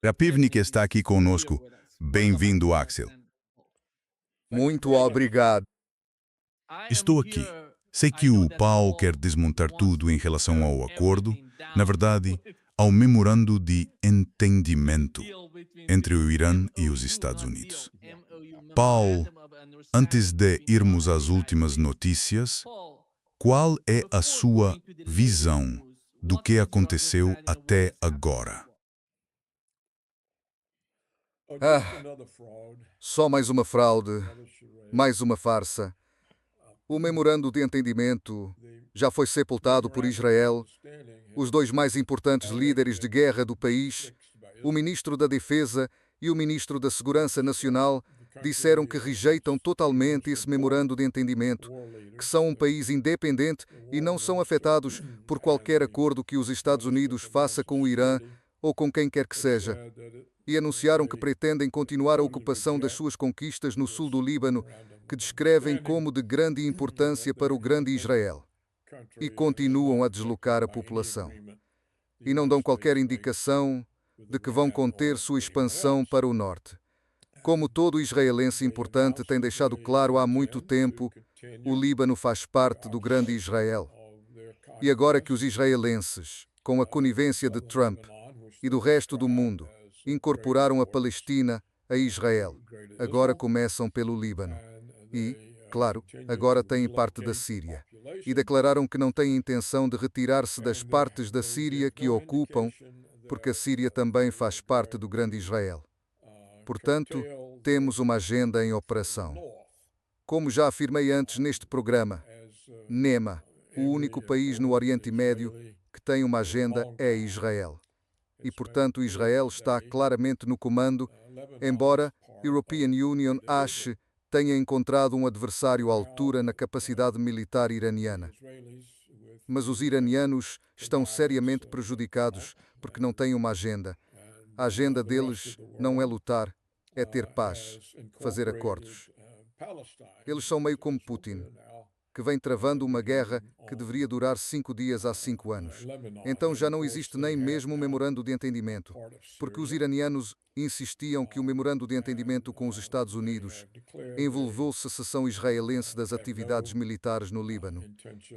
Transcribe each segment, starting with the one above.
Rapivnik está aqui conosco. Bem-vindo, Axel. Muito obrigado. Estou aqui. Sei que o Paul quer desmontar tudo em relação ao acordo, na verdade, ao memorando de entendimento entre o Irã e os Estados Unidos. Paul, antes de irmos às últimas notícias, qual é a sua visão do que aconteceu até agora? Só mais uma fraude, mais uma farsa. O memorando de entendimento já foi sepultado por Israel. Os dois mais importantes líderes de guerra do país, o ministro da Defesa e o ministro da Segurança Nacional, disseram que rejeitam totalmente esse memorando de entendimento, que são um país independente e não são afetados por qualquer acordo que os Estados Unidos faça com o Irã ou com quem quer que seja. E anunciaram que pretendem continuar a ocupação das suas conquistas no sul do Líbano, que descrevem como de grande importância para o grande Israel. E continuam a deslocar a população. E não dão qualquer indicação de que vão conter sua expansão para o norte. Como todo israelense importante tem deixado claro há muito tempo, o Líbano faz parte do grande Israel. E agora que os israelenses, com a conivência de Trump e do resto do mundo, incorporaram a Palestina a Israel, agora começam pelo Líbano. E, claro, agora têm parte da Síria. E declararam que não têm intenção de retirar-se das partes da Síria que ocupam, porque a Síria também faz parte do grande Israel. Portanto, temos uma agenda em operação. Como já afirmei antes neste programa, NEMA, o único país no Oriente Médio que tem uma agenda é Israel. E, portanto, Israel está claramente no comando, embora a European Union tenha encontrado um adversário à altura na capacidade militar iraniana. Mas os iranianos estão seriamente prejudicados porque não têm uma agenda. A agenda deles não é lutar, é ter paz, fazer acordos. Eles são meio como Putin, que vem travando uma guerra que deveria durar 5 dias há 5 anos. Então já não existe nem mesmo um memorando de entendimento, porque os iranianos insistiam que o memorando de entendimento com os Estados Unidos envolveu cessação israelense das atividades militares no Líbano.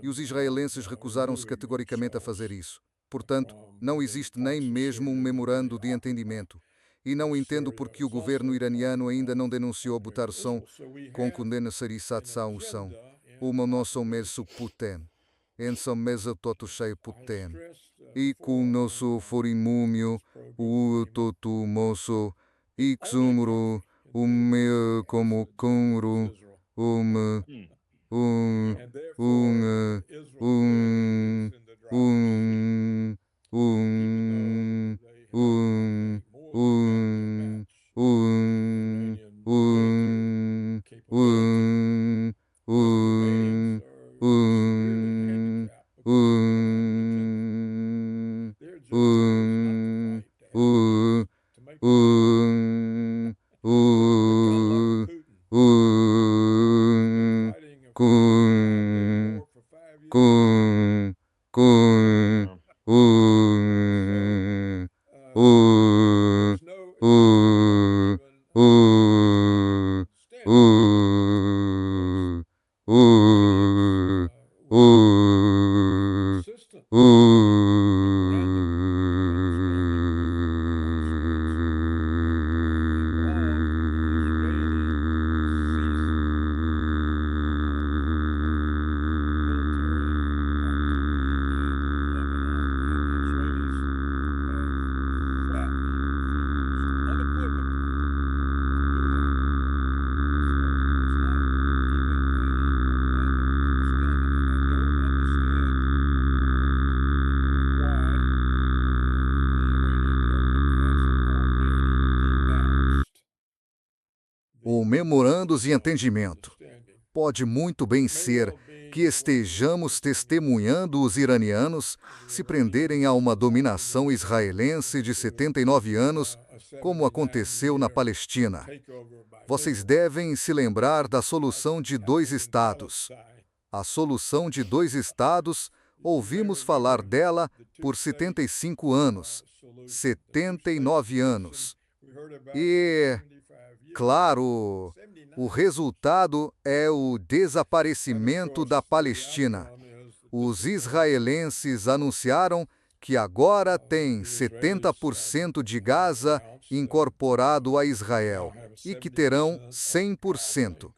E os israelenses recusaram-se categoricamente a fazer isso. Portanto, não existe nem mesmo um memorando de entendimento. E não entendo por que o governo iraniano ainda não denunciou Butarson com condenação uma nosso meso Putin. Ensam mesa toto cheio Putin. E com nosso forimúmio, o toto moço, e xumro, o meu como cumro, um, um, um, um, um, um, um, um, um, um, O memorando de entendimento pode muito bem ser que estejamos testemunhando os iranianos se prenderem a uma dominação israelense de 79 anos, como aconteceu na Palestina. Vocês devem se lembrar da solução de 2 estados. A solução de 2 estados Ouvimos falar dela por 75 anos, 79 anos. E, claro, o resultado é o desaparecimento da Palestina. Os israelenses anunciaram que agora tem 70% de Gaza incorporado a Israel e que terão 100%.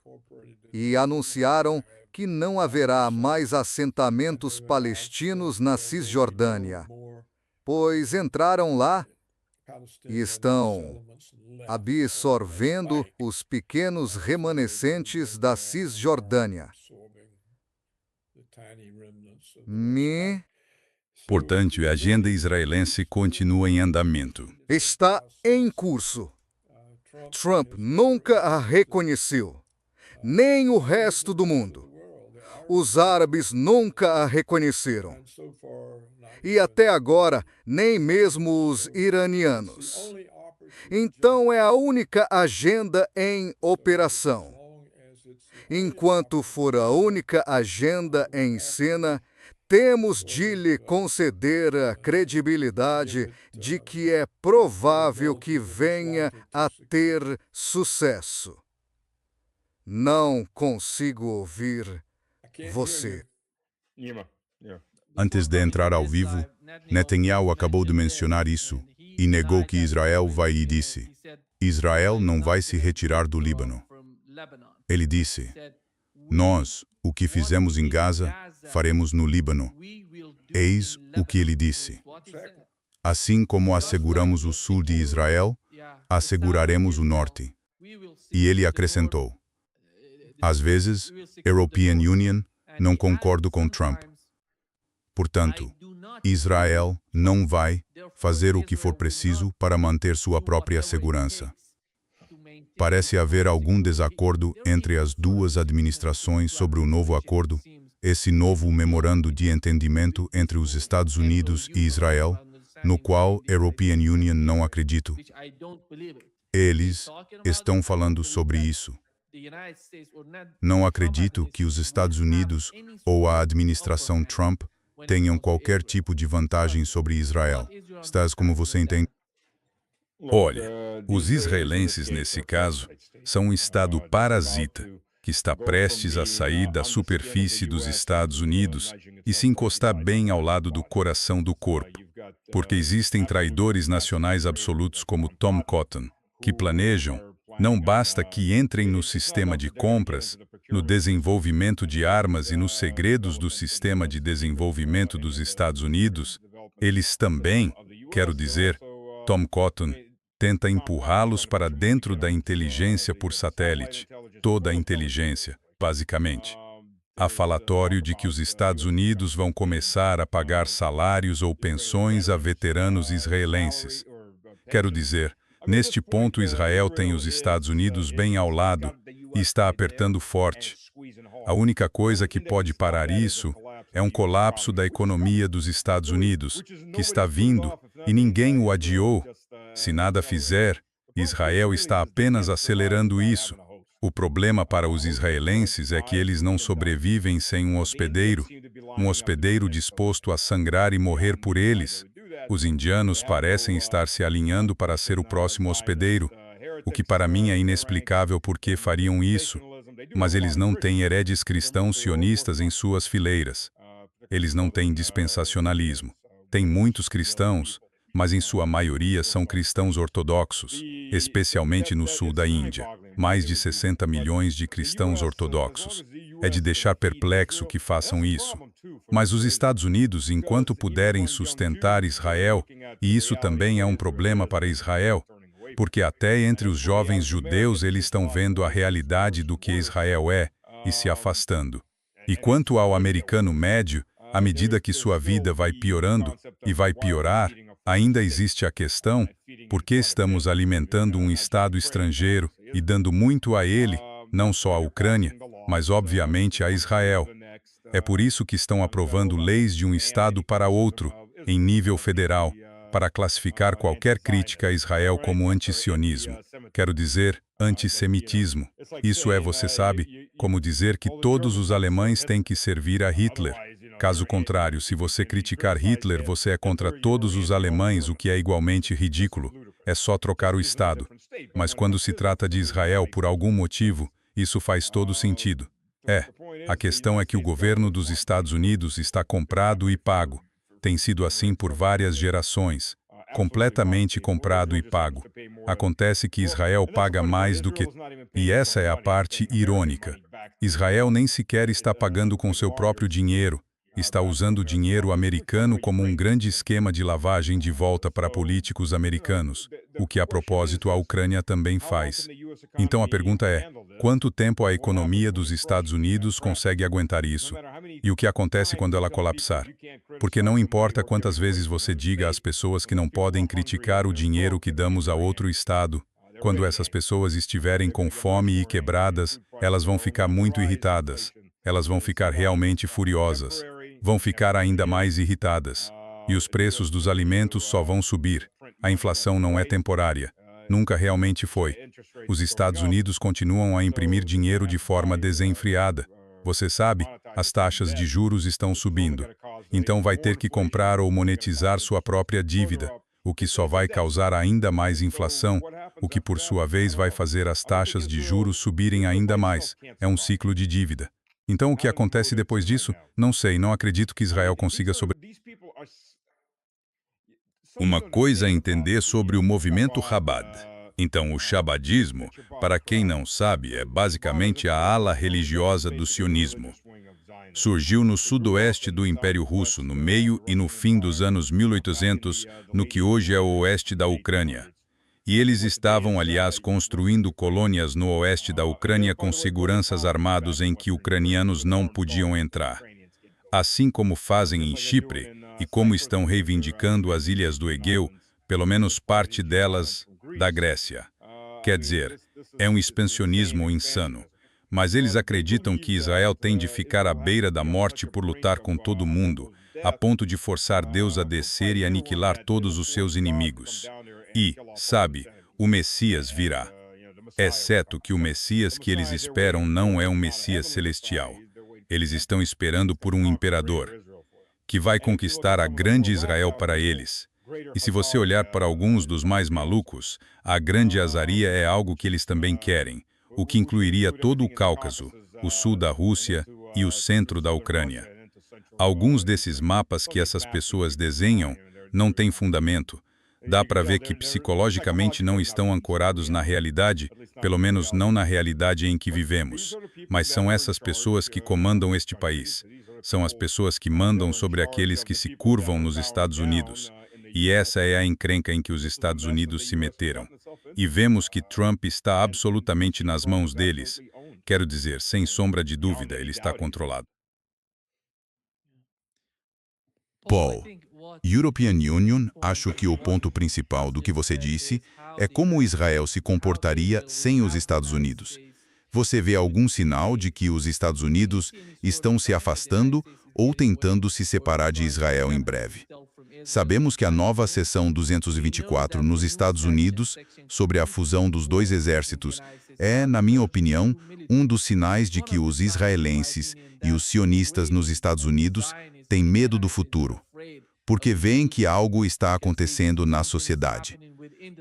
E anunciaram que não haverá mais assentamentos palestinos na Cisjordânia, pois entraram lá e estão absorvendo os pequenos remanescentes da Cisjordânia. Portanto, a agenda israelense continua em andamento. Está em curso. Trump nunca a reconheceu, nem o resto do mundo. Os árabes nunca a reconheceram. E até agora, nem mesmo os iranianos. Então é a única agenda em operação. Enquanto for a única agenda em cena, temos de lhe conceder a credibilidade de que é provável que venha a ter sucesso. Não consigo ouvir você. Antes de entrar ao vivo, Netanyahu acabou de mencionar isso e negou que Israel vai e disse: Israel não vai se retirar do Líbano. Ele disse: nós, o que fizemos em Gaza, faremos no Líbano. Eis o que ele disse. Assim como asseguramos o sul de Israel, asseguraremos o norte. E ele acrescentou: às vezes, European Union, não concordo com Trump. Portanto, Israel não vai fazer o que for preciso para manter sua própria segurança. Parece haver algum desacordo entre as duas administrações sobre o novo acordo, esse novo memorando de entendimento entre os Estados Unidos e Israel, no qual a European Union não acredita. Eles estão falando sobre isso. Não acredito que os Estados Unidos ou a administração Trump tenham qualquer tipo de vantagem sobre Israel. Estás como você entende? Olha, os israelenses, nesse caso, são um Estado parasita que está prestes a sair da superfície dos Estados Unidos e se encostar bem ao lado do coração do corpo, porque existem traidores nacionais absolutos como Tom Cotton, que planejam, não basta que entrem no sistema de compras, no desenvolvimento de armas e nos segredos do sistema de desenvolvimento dos Estados Unidos, eles também, quero dizer, Tom Cotton, tenta empurrá-los para dentro da inteligência por satélite, toda a inteligência, basicamente. Há falatório de que os Estados Unidos vão começar a pagar salários ou pensões a veteranos israelenses. Quero dizer, neste ponto Israel tem os Estados Unidos bem ao lado e está apertando forte. A única coisa que pode parar isso é um colapso da economia dos Estados Unidos, que está vindo e ninguém o adiou. Se nada fizer, Israel está apenas acelerando isso. O problema para os israelenses é que eles não sobrevivem sem um hospedeiro disposto a sangrar e morrer por eles. Os indianos parecem estar se alinhando para ser o próximo hospedeiro, o que para mim é inexplicável por que fariam isso, mas eles não têm heredes cristãos sionistas em suas fileiras. Eles não têm dispensacionalismo. Tem muitos cristãos, mas em sua maioria são cristãos ortodoxos, especialmente no sul da Índia. Mais de 60 milhões de cristãos ortodoxos. É de deixar perplexo que façam isso. Mas os Estados Unidos, enquanto puderem sustentar Israel, e isso também é um problema para Israel, porque até entre os jovens judeus eles estão vendo a realidade do que Israel é e se afastando. E quanto ao americano médio, à medida que sua vida vai piorando e vai piorar, ainda existe a questão: por que estamos alimentando um Estado estrangeiro e dando muito a ele, não só à Ucrânia, mas obviamente a Israel? É por isso que estão aprovando leis de um Estado para outro, em nível federal, para classificar qualquer crítica a Israel como antisionismo. Quero dizer, antissemitismo. Isso é, você sabe, como dizer que todos os alemães têm que servir a Hitler. Caso contrário, se você criticar Hitler, você é contra todos os alemães, o que é igualmente ridículo. É só trocar o Estado. Mas quando se trata de Israel, por algum motivo, isso faz todo sentido. A questão é que o governo dos Estados Unidos está comprado e pago. Tem sido assim por várias gerações. Completamente comprado e pago. Acontece que Israel paga mais do que... E essa é a parte irônica. Israel nem sequer está pagando com seu próprio dinheiro. Está usando o dinheiro americano como um grande esquema de lavagem de volta para políticos americanos, o que, a propósito, a Ucrânia também faz. Então a pergunta é, quanto tempo a economia dos Estados Unidos consegue aguentar isso? E o que acontece quando ela colapsar? Porque não importa quantas vezes você diga às pessoas que não podem criticar o dinheiro que damos a outro Estado, quando essas pessoas estiverem com fome e quebradas, elas vão ficar muito irritadas. Elas vão ficar realmente furiosas. Vão ficar ainda mais irritadas. E os preços dos alimentos só vão subir. A inflação não é temporária. Nunca realmente foi. Os Estados Unidos continuam a imprimir dinheiro de forma desenfreada. Você sabe, as taxas de juros estão subindo. Então vai ter que comprar ou monetizar sua própria dívida, o que só vai causar ainda mais inflação, o que por sua vez vai fazer as taxas de juros subirem ainda mais. É um ciclo de dívida. Então, o que acontece depois disso? Não sei, não acredito que Israel consiga Uma coisa a entender sobre o movimento Chabad. Então, o Chabadismo, para quem não sabe, é basicamente a ala religiosa do sionismo. Surgiu no sudoeste do Império Russo, no meio e no fim dos anos 1800, no que hoje é o oeste da Ucrânia. E eles estavam, aliás, construindo colônias no oeste da Ucrânia com seguranças armados em que ucranianos não podiam entrar. Assim como fazem em Chipre, e como estão reivindicando as ilhas do Egeu, pelo menos parte delas, da Grécia. Quer dizer, é um expansionismo insano. Mas eles acreditam que Israel tem de ficar à beira da morte por lutar com todo mundo, a ponto de forçar Deus a descer e aniquilar todos os seus inimigos. E, sabe, o Messias virá. Exceto que o Messias que eles esperam não é um Messias celestial. Eles estão esperando por um imperador, que vai conquistar a grande Israel para eles. E se você olhar para alguns dos mais malucos, a grande Azaria é algo que eles também querem, o que incluiria todo o Cáucaso, o sul da Rússia e o centro da Ucrânia. Alguns desses mapas que essas pessoas desenham não têm fundamento. Dá para ver que psicologicamente não estão ancorados na realidade, pelo menos não na realidade em que vivemos. Mas são essas pessoas que comandam este país. São as pessoas que mandam sobre aqueles que se curvam nos Estados Unidos. E essa é a encrenca em que os Estados Unidos se meteram. E vemos que Trump está absolutamente nas mãos deles. Quero dizer, sem sombra de dúvida, ele está controlado. Paul, European Union, acho que o ponto principal do que você disse é como Israel se comportaria sem os Estados Unidos. Você vê algum sinal de que os Estados Unidos estão se afastando ou tentando se separar de Israel em breve? Sabemos que a nova seção 224 nos Estados Unidos, sobre a fusão dos dois exércitos, é, na minha opinião, um dos sinais de que os israelenses e os sionistas nos Estados Unidos têm medo do futuro, porque veem que algo está acontecendo na sociedade.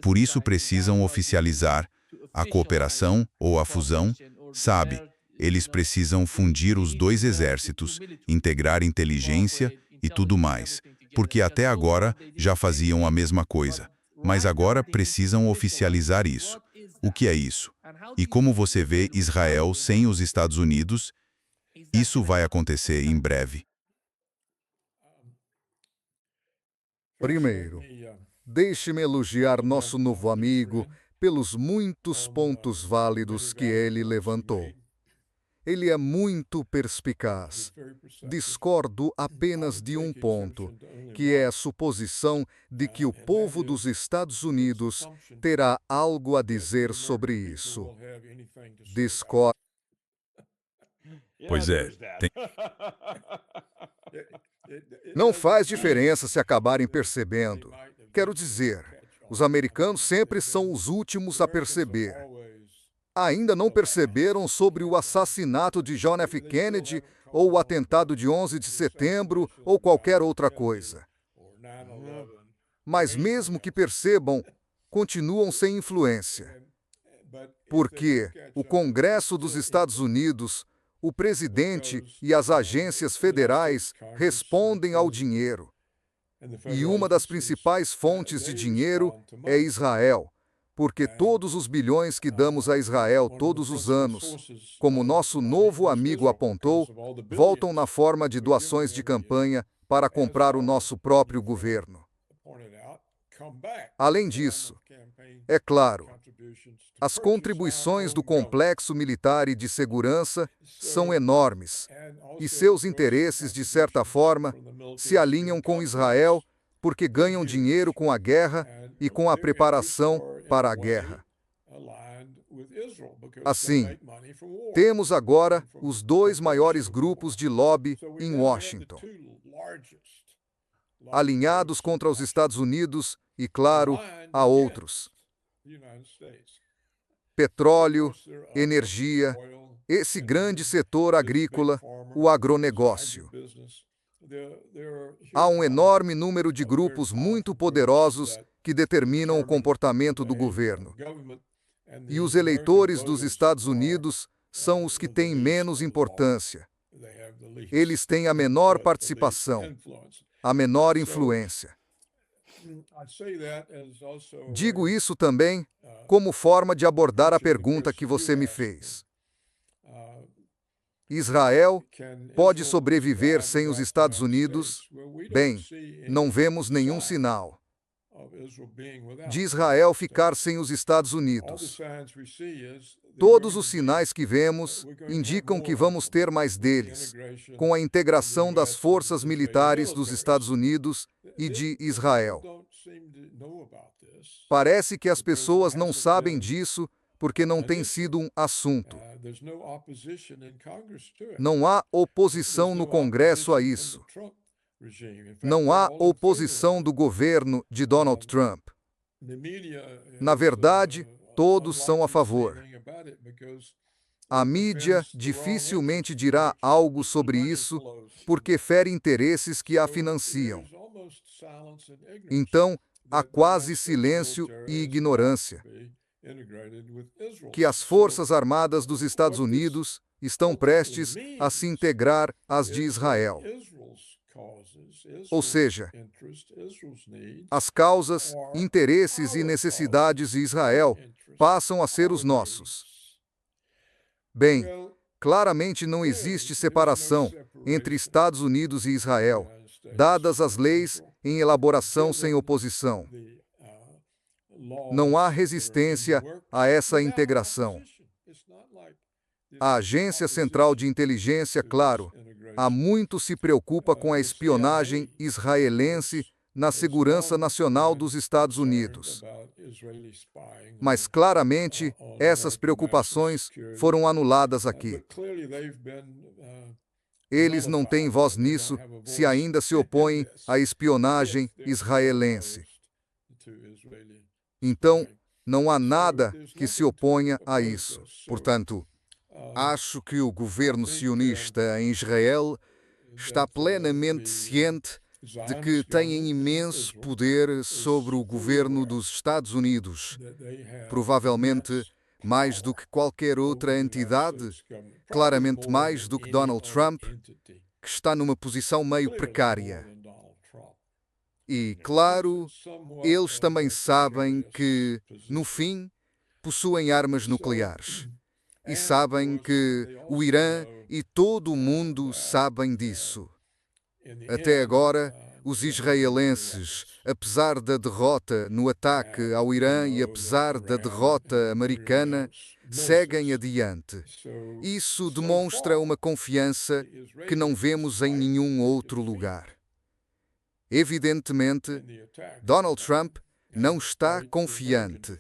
Por isso precisam oficializar a cooperação ou a fusão, sabe? Eles precisam fundir os dois exércitos, integrar inteligência e tudo mais, porque até agora já faziam a mesma coisa, mas agora precisam oficializar isso. O que é isso? E como você vê Israel sem os Estados Unidos? Isso vai acontecer em breve. Primeiro, deixe-me elogiar nosso novo amigo pelos muitos pontos válidos que ele levantou. Ele é muito perspicaz. Discordo apenas de um ponto, que é a suposição de que o povo dos Estados Unidos terá algo a dizer sobre isso. Discordo. Pois é, tem... Não faz diferença se acabarem percebendo. Quero dizer, os americanos sempre são os últimos a perceber. Ainda não perceberam sobre o assassinato de John F. Kennedy ou o atentado de 11 de setembro, ou qualquer outra coisa. Mas mesmo que percebam, continuam sem influência. Porque o Congresso dos Estados Unidos, o presidente e as agências federais respondem ao dinheiro. E uma das principais fontes de dinheiro é Israel, porque todos os bilhões que damos a Israel todos os anos, como nosso novo amigo apontou, voltam na forma de doações de campanha para comprar o nosso próprio governo. Além disso, é claro, as contribuições do complexo militar e de segurança são enormes, e seus interesses, de certa forma, se alinham com Israel porque ganham dinheiro com a guerra e com a preparação para a guerra. Assim, temos agora os dois maiores grupos de lobby em Washington, alinhados contra os Estados Unidos e, claro, a outros. Petróleo, energia, esse grande setor agrícola, o agronegócio. Há um enorme número de grupos muito poderosos que determinam o comportamento do governo. E os eleitores dos Estados Unidos são os que têm menos importância. Eles têm a menor participação, a menor influência. Digo isso também como forma de abordar a pergunta que você me fez. Israel pode sobreviver sem os Estados Unidos? Bem, não vemos nenhum sinal de Israel ficar sem os Estados Unidos. Todos os sinais que vemos indicam que vamos ter mais deles, com a integração das forças militares dos Estados Unidos e de Israel. Parece que as pessoas não sabem disso porque não tem sido um assunto. Não há oposição no Congresso a isso. Não há oposição do governo de Donald Trump. Na verdade, todos são a favor. A mídia dificilmente dirá algo sobre isso porque fere interesses que a financiam. Então, há quase silêncio e ignorância. Que as Forças Armadas dos Estados Unidos estão prestes a se integrar às de Israel. Ou seja, as causas, interesses e necessidades de Israel passam a ser os nossos. Bem, claramente não existe separação entre Estados Unidos e Israel, dadas as leis em elaboração sem oposição. Não há resistência a essa integração. A Agência Central de Inteligência, claro, há muito se preocupa com a espionagem israelense na segurança nacional dos Estados Unidos. Mas, claramente, essas preocupações foram anuladas aqui. Eles não têm voz nisso se ainda se opõem à espionagem israelense. Então, não há nada que se oponha a isso. Portanto, acho que o governo sionista em Israel está plenamente ciente de que tem imenso poder sobre o governo dos Estados Unidos, provavelmente mais do que qualquer outra entidade, claramente mais do que Donald Trump, que está numa posição meio precária. E, claro, eles também sabem que, no fim, possuem armas nucleares. E sabem que o Irã e todo o mundo sabem disso. Até agora, os israelenses, apesar da derrota no ataque ao Irã e apesar da derrota americana, seguem adiante. Isso demonstra uma confiança que não vemos em nenhum outro lugar. Evidentemente, Donald Trump não está confiante.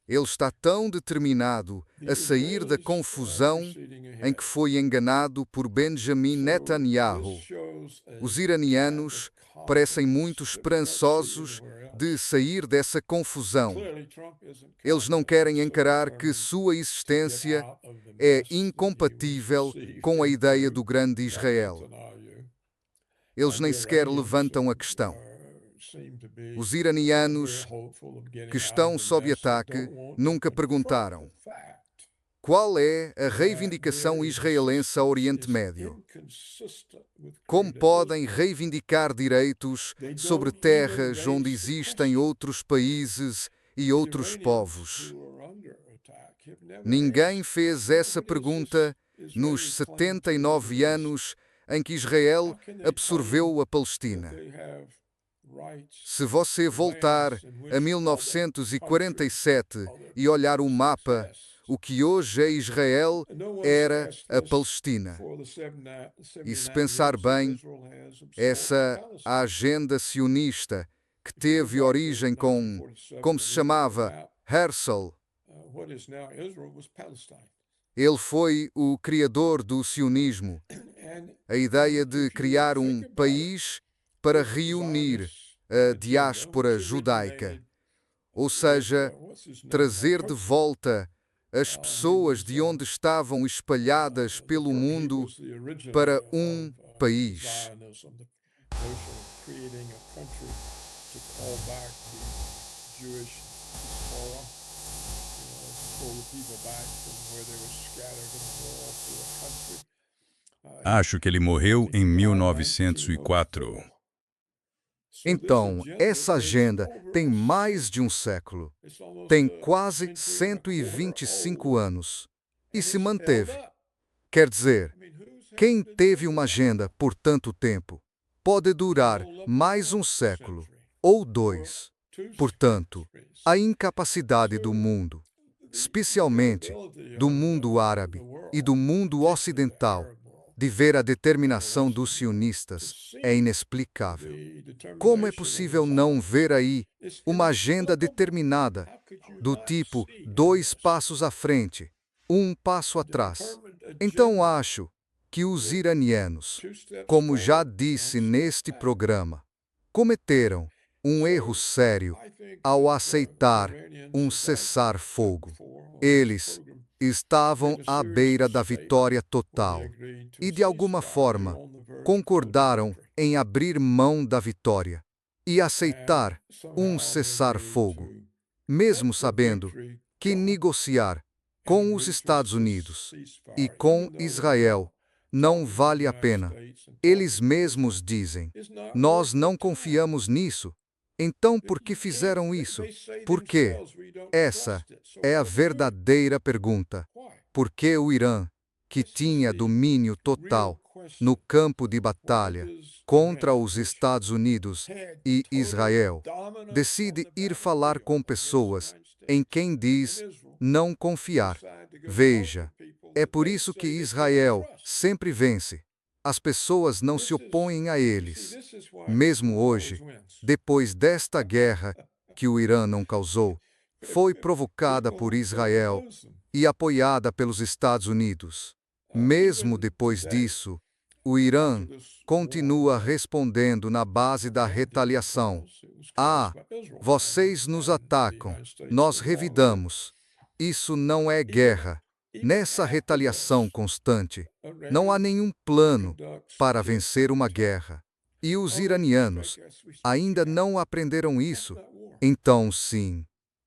Ele está tão determinado a sair da confusão em que foi enganado por Benjamin Netanyahu. Os iranianos parecem muito esperançosos de sair dessa confusão. Eles não querem encarar que sua existência é incompatível com a ideia do grande Israel. Eles nem sequer levantam a questão. Os iranianos, que estão sob ataque, nunca perguntaram: qual é a reivindicação israelense ao Oriente Médio? Como podem reivindicar direitos sobre terras onde existem outros países e outros povos? Ninguém fez essa pergunta nos 79 anos em que Israel absorveu a Palestina. Se você voltar a 1947 e olhar o mapa, o que hoje é Israel era a Palestina. E se pensar bem, essa agenda sionista que teve origem com, como se chamava, Herzl. Ele foi o criador do sionismo, a ideia de criar um país para reunir a diáspora judaica, ou seja, trazer de volta as pessoas de onde estavam espalhadas pelo mundo para um país. Acho que ele morreu em 1904. Então, essa agenda tem mais de um século. Tem quase 125 anos. E se manteve. Quer dizer, quem teve uma agenda por tanto tempo pode durar mais um século ou dois. Portanto, a incapacidade do mundo, especialmente do mundo árabe e do mundo ocidental, de ver a determinação dos sionistas é inexplicável. Como é possível não ver aí uma agenda determinada, do tipo 2 passos à frente, 1 passo atrás? Então acho que os iranianos, como já disse neste programa, cometeram um erro sério ao aceitar um cessar-fogo. Eles estavam à beira da vitória total e, de alguma forma, concordaram em abrir mão da vitória e aceitar um cessar-fogo, mesmo sabendo que negociar com os Estados Unidos e com Israel não vale a pena. Eles mesmos dizem: nós não confiamos nisso. Então, por que fizeram isso? Por quê? Essa é a verdadeira pergunta. Por que o Irã, que tinha domínio total no campo de batalha contra os Estados Unidos e Israel, decide ir falar com pessoas em quem diz não confiar? Veja, é por isso que Israel sempre vence. As pessoas não se opõem a eles. Mesmo hoje, depois desta guerra, que o Irã não causou, foi provocada por Israel e apoiada pelos Estados Unidos. Mesmo depois disso, o Irã continua respondendo na base da retaliação. Vocês nos atacam, nós revidamos. Isso não é guerra. Nessa retaliação constante, não há nenhum plano para vencer uma guerra. E os iranianos ainda não aprenderam isso. Então, sim,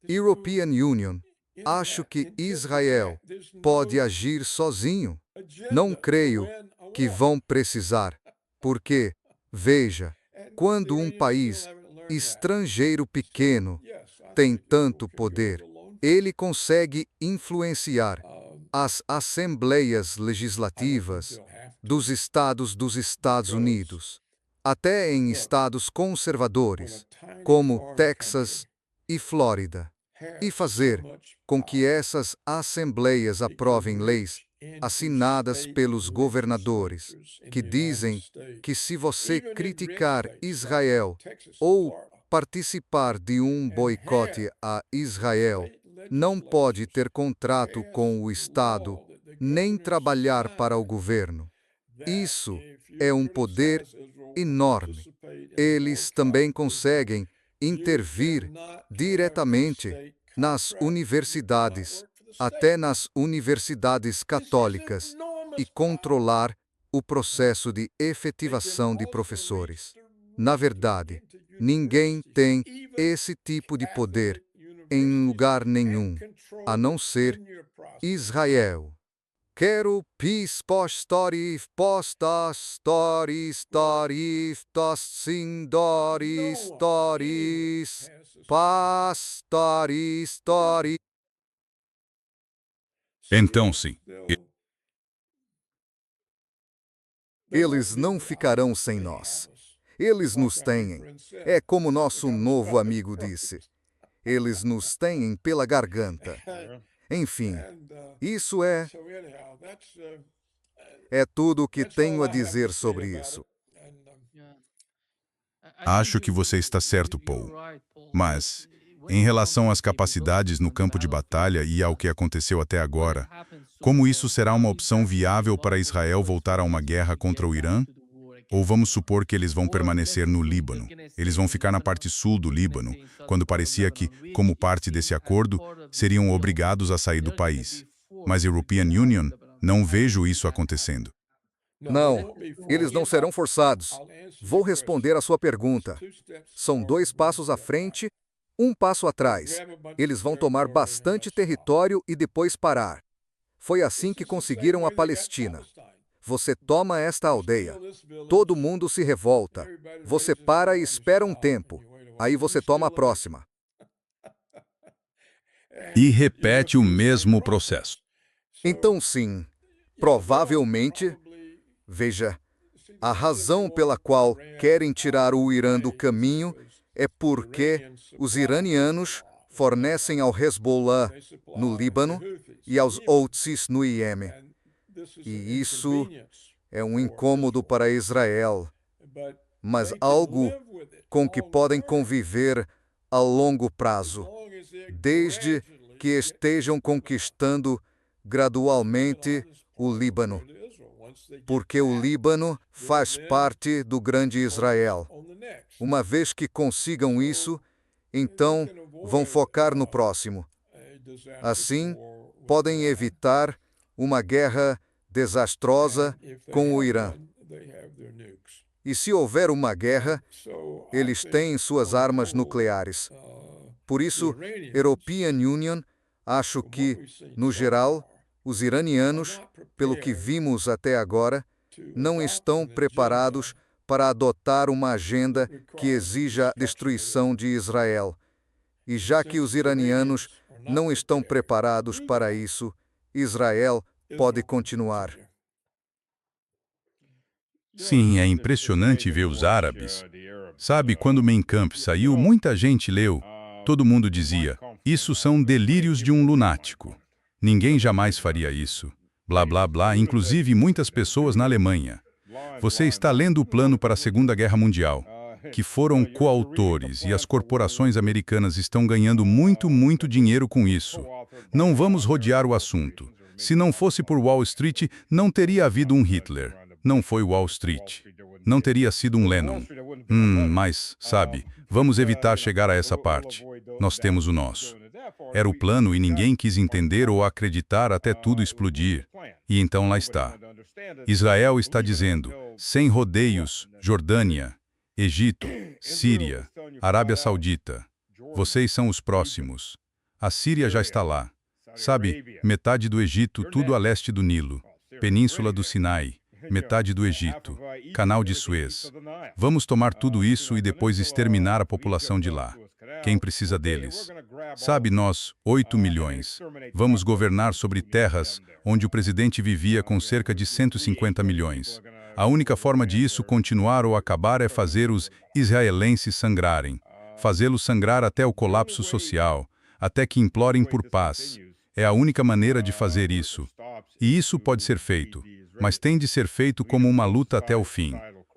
European Union, acho que Israel pode agir sozinho. Não creio que vão precisar, porque, veja, quando um país estrangeiro pequeno tem tanto poder, ele consegue influenciar as assembleias legislativas dos Estados Unidos, até em estados conservadores, como Texas e Flórida, e fazer com que essas assembleias aprovem leis assinadas pelos governadores, que dizem que se você criticar Israel ou participar de um boicote a Israel, não pode ter contrato com o Estado, nem trabalhar para o governo. Isso é um poder enorme. Eles também conseguem intervir diretamente nas universidades, até nas universidades católicas, e controlar o processo de efetivação de professores. Na verdade, ninguém tem esse tipo de poder em lugar nenhum, a não ser Israel. Quero peace story story. Então, sim. Eles não ficarão sem nós. Eles nos têm. É como nosso novo amigo disse. Eles nos têm pela garganta. Enfim, isso é tudo o que tenho a dizer sobre isso. Acho que você está certo, Paul. Mas, em relação às capacidades no campo de batalha e ao que aconteceu até agora, como isso será uma opção viável para Israel voltar a uma guerra contra o Irã? Ou vamos supor que eles vão permanecer no Líbano. Eles vão ficar na parte sul do Líbano, quando parecia que, como parte desse acordo, seriam obrigados a sair do país. Mas European Union, não vejo isso acontecendo. Não, eles não serão forçados. Vou responder a sua pergunta. São 2 passos à frente, 1 passo atrás. Eles vão tomar bastante território e depois parar. Foi assim que conseguiram a Palestina. Você toma esta aldeia. Todo mundo se revolta. Você para e espera um tempo. Aí você toma a próxima. E repete o mesmo processo. Então, sim, provavelmente, veja, a razão pela qual querem tirar o Irã do caminho é porque os iranianos fornecem ao Hezbollah no Líbano e aos Houthis no Iêmen. E isso é um incômodo para Israel, mas algo com que podem conviver a longo prazo, desde que estejam conquistando gradualmente o Líbano, porque o Líbano faz parte do grande Israel. Uma vez que consigam isso, então vão focar no próximo. Assim, podem evitar uma guerra desastrosa com o Irã. E se houver uma guerra, eles têm suas armas nucleares. Por isso, European Union, acho que, no geral, os iranianos, pelo que vimos até agora, não estão preparados para adotar uma agenda que exija a destruição de Israel. E já que os iranianos não estão preparados para isso, Israel pode continuar. Sim, é impressionante ver os árabes. Sabe, quando Mein Kampf saiu, muita gente leu. Todo mundo dizia, isso são delírios de um lunático. Ninguém jamais faria isso. Blá, blá, blá, inclusive muitas pessoas na Alemanha. Você está lendo o plano para a Segunda Guerra Mundial, que foram coautores, e as corporações americanas estão ganhando muito dinheiro com isso. Não vamos rodear o assunto. Se não fosse por Wall Street, não teria havido um Hitler. Não foi Wall Street. Não teria sido um Lennon. Mas, sabe, vamos evitar chegar a essa parte. Nós temos o nosso. Era o plano e ninguém quis entender ou acreditar até tudo explodir. E então lá está. Israel está dizendo, sem rodeios, Jordânia, Egito, Síria, Arábia Saudita. Vocês são os próximos. A Síria já está lá. Sabe, metade do Egito, tudo a leste do Nilo. Península do Sinai, metade do Egito, Canal de Suez. Vamos tomar tudo isso e depois exterminar a população de lá. Quem precisa deles? Sabe, nós, 8 milhões. Vamos governar sobre terras onde o presidente vivia com cerca de 150 milhões. A única forma de isso continuar ou acabar é fazer os israelenses sangrarem. Fazê-los sangrar até o colapso social, até que implorem por paz. É a única maneira de fazer isso. E isso pode ser feito, mas tem de ser feito como uma luta até o fim.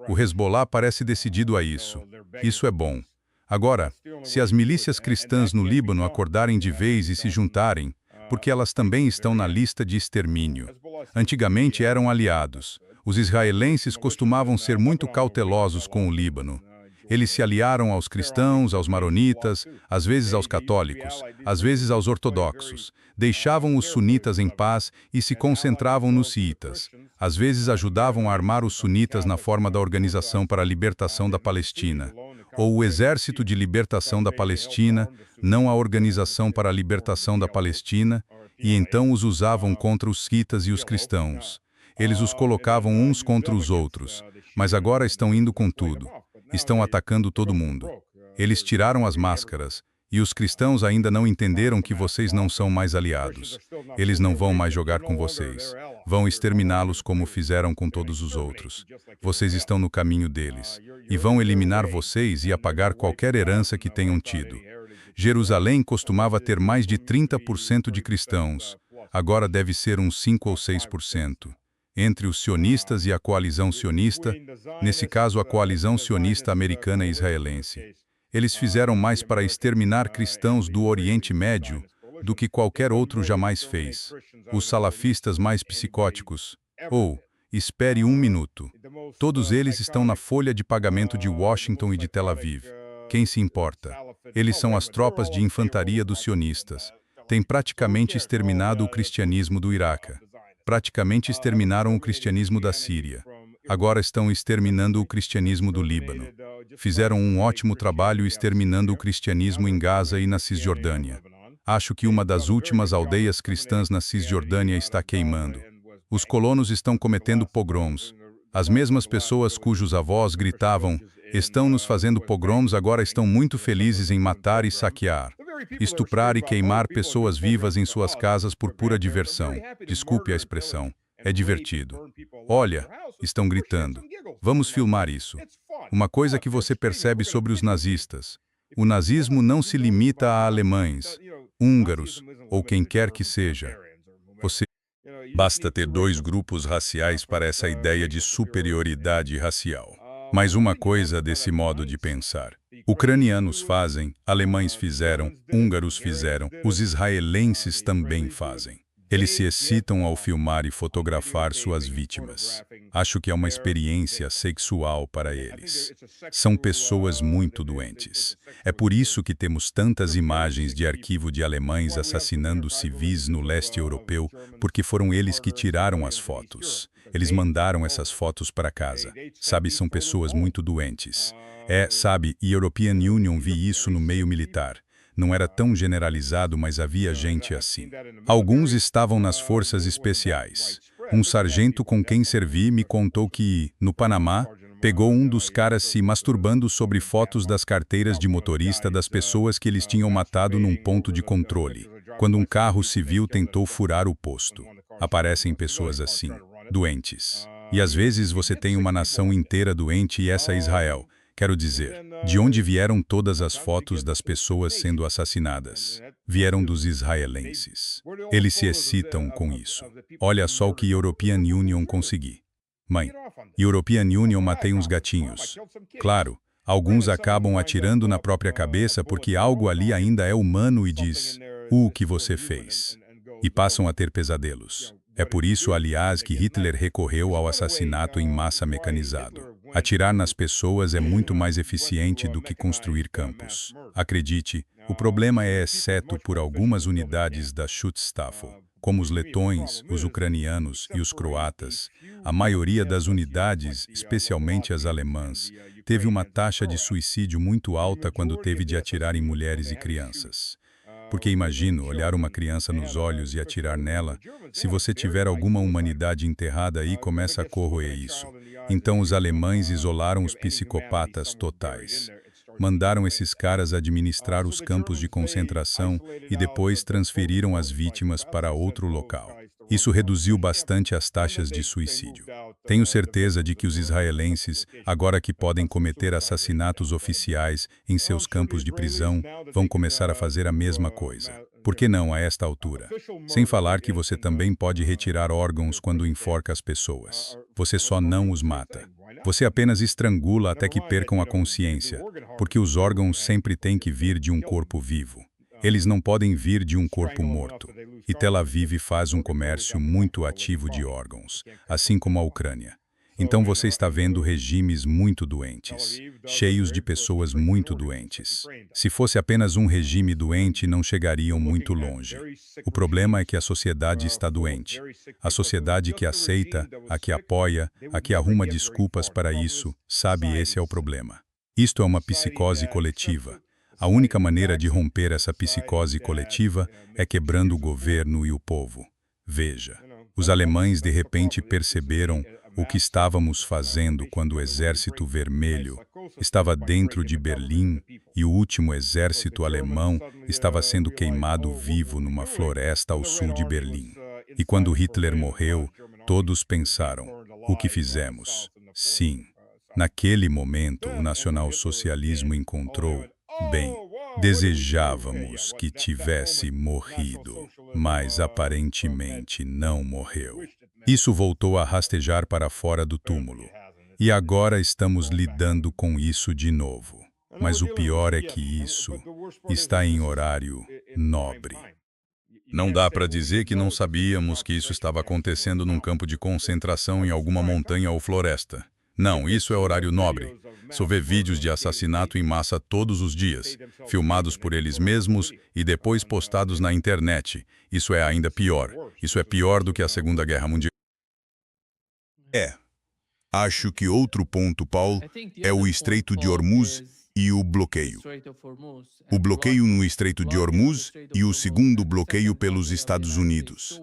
O Hezbollah parece decidido a isso. Isso é bom. Agora, se as milícias cristãs no Líbano acordarem de vez e se juntarem, porque elas também estão na lista de extermínio. Antigamente eram aliados. Os israelenses costumavam ser muito cautelosos com o Líbano. Eles se aliaram aos cristãos, aos maronitas, às vezes aos católicos, às vezes aos ortodoxos. Deixavam os sunitas em paz e se concentravam nos xiitas. Às vezes ajudavam a armar os sunitas na forma da Organização para a Libertação da Palestina, ou o Exército de Libertação da Palestina, não a Organização para a Libertação da Palestina, e então os usavam contra os xiitas e os cristãos. Eles os colocavam uns contra os outros, mas agora estão indo com tudo. Estão atacando todo mundo. Eles tiraram as máscaras, e os cristãos ainda não entenderam que vocês não são mais aliados. Eles não vão mais jogar com vocês. Vão exterminá-los como fizeram com todos os outros. Vocês estão no caminho deles. E vão eliminar vocês e apagar qualquer herança que tenham tido. Jerusalém costumava ter mais de 30% de cristãos. Agora deve ser uns 5 ou 6%. Entre os sionistas e a coalizão sionista, nesse caso a coalizão sionista americana e israelense. Eles fizeram mais para exterminar cristãos do Oriente Médio do que qualquer outro jamais fez. Os salafistas mais psicóticos. Espere um minuto. Todos eles estão na folha de pagamento de Washington e de Tel Aviv. Quem se importa? Eles são as tropas de infantaria dos sionistas. Têm praticamente exterminado o cristianismo do Iraque. Praticamente exterminaram o cristianismo da Síria. Agora estão exterminando o cristianismo do Líbano. Fizeram um ótimo trabalho exterminando o cristianismo em Gaza e na Cisjordânia. Acho que uma das últimas aldeias cristãs na Cisjordânia está queimando. Os colonos estão cometendo pogroms. As mesmas pessoas cujos avós gritavam, estão nos fazendo pogroms, agora estão muito felizes em matar e saquear. Estuprar e queimar pessoas vivas em suas casas por pura diversão. Desculpe a expressão. É divertido. Olha, estão gritando. Vamos filmar isso. Uma coisa que você percebe sobre os nazistas. O nazismo não se limita a alemães, húngaros ou quem quer que seja. Basta ter 2 grupos raciais para essa ideia de superioridade racial. Mais uma coisa desse modo de pensar. Ucranianos fazem, alemães fizeram, húngaros fizeram, os israelenses também fazem. Eles se excitam ao filmar e fotografar suas vítimas. Acho que é uma experiência sexual para eles. São pessoas muito doentes. É por isso que temos tantas imagens de arquivo de alemães assassinando civis no leste europeu, porque foram eles que tiraram as fotos. Eles mandaram essas fotos para casa. Sabe, são pessoas muito doentes. E European Union vi isso no meio militar. Não era tão generalizado, mas havia gente assim. Alguns estavam nas forças especiais. Um sargento com quem servi me contou que, no Panamá, pegou um dos caras se masturbando sobre fotos das carteiras de motorista das pessoas que eles tinham matado num ponto de controle, quando um carro civil tentou furar o posto. Aparecem pessoas assim, doentes. E às vezes você tem uma nação inteira doente e essa é Israel. Quero dizer, de onde vieram todas as fotos das pessoas sendo assassinadas? Vieram dos israelenses. Eles se excitam com isso. Olha só o que European Union consegui. Mãe, European Union matei uns gatinhos. Claro, alguns acabam atirando na própria cabeça porque algo ali ainda é humano e diz, o que você fez? E passam a ter pesadelos. É por isso, aliás, que Hitler recorreu ao assassinato em massa mecanizado. Atirar nas pessoas é muito mais eficiente do que construir campos. Acredite, o problema é exceto por algumas unidades da Schutzstaffel, como os letões, os ucranianos e os croatas. A maioria das unidades, especialmente as alemãs, teve uma taxa de suicídio muito alta quando teve de atirar em mulheres e crianças. Porque imagino olhar uma criança nos olhos e atirar nela, se você tiver alguma humanidade enterrada aí, começa a corroer isso. Então os alemães isolaram os psicopatas totais. Mandaram esses caras administrar os campos de concentração e depois transferiram as vítimas para outro local. Isso reduziu bastante as taxas de suicídio. Tenho certeza de que os israelenses, agora que podem cometer assassinatos oficiais em seus campos de prisão, vão começar a fazer a mesma coisa. Por que não a esta altura? Sem falar que você também pode retirar órgãos quando enforca as pessoas. Você só não os mata. Você apenas estrangula até que percam a consciência, porque os órgãos sempre têm que vir de um corpo vivo. Eles não podem vir de um corpo morto. E Tel Aviv faz um comércio muito ativo de órgãos, assim como a Ucrânia. Então você está vendo regimes muito doentes, cheios de pessoas muito doentes. Se fosse apenas um regime doente, não chegariam muito longe. O problema é que a sociedade está doente. A sociedade que aceita, a que apoia, a que arruma desculpas para isso, sabe, esse é o problema. Isto é uma psicose coletiva. A única maneira de romper essa psicose coletiva é quebrando o governo e o povo. Veja, os alemães de repente perceberam o que estávamos fazendo quando o Exército Vermelho estava dentro de Berlim e o último exército alemão estava sendo queimado vivo numa floresta ao sul de Berlim. E quando Hitler morreu, todos pensaram, o que fizemos? Sim, naquele momento o nacionalsocialismo encontrou, bem, desejávamos que tivesse morrido, mas aparentemente não morreu. Isso voltou a rastejar para fora do túmulo. E agora estamos lidando com isso de novo. Mas o pior é que isso está em horário nobre. Não dá para dizer que não sabíamos que isso estava acontecendo num campo de concentração em alguma montanha ou floresta. Não, isso é horário nobre. Só vê vídeos de assassinato em massa todos os dias, filmados por eles mesmos e depois postados na internet. Isso é ainda pior. Isso é pior do que a Segunda Guerra Mundial. Acho que outro ponto, Paul, é o Estreito de Hormuz e o bloqueio. O bloqueio no Estreito de Hormuz e o segundo bloqueio pelos Estados Unidos.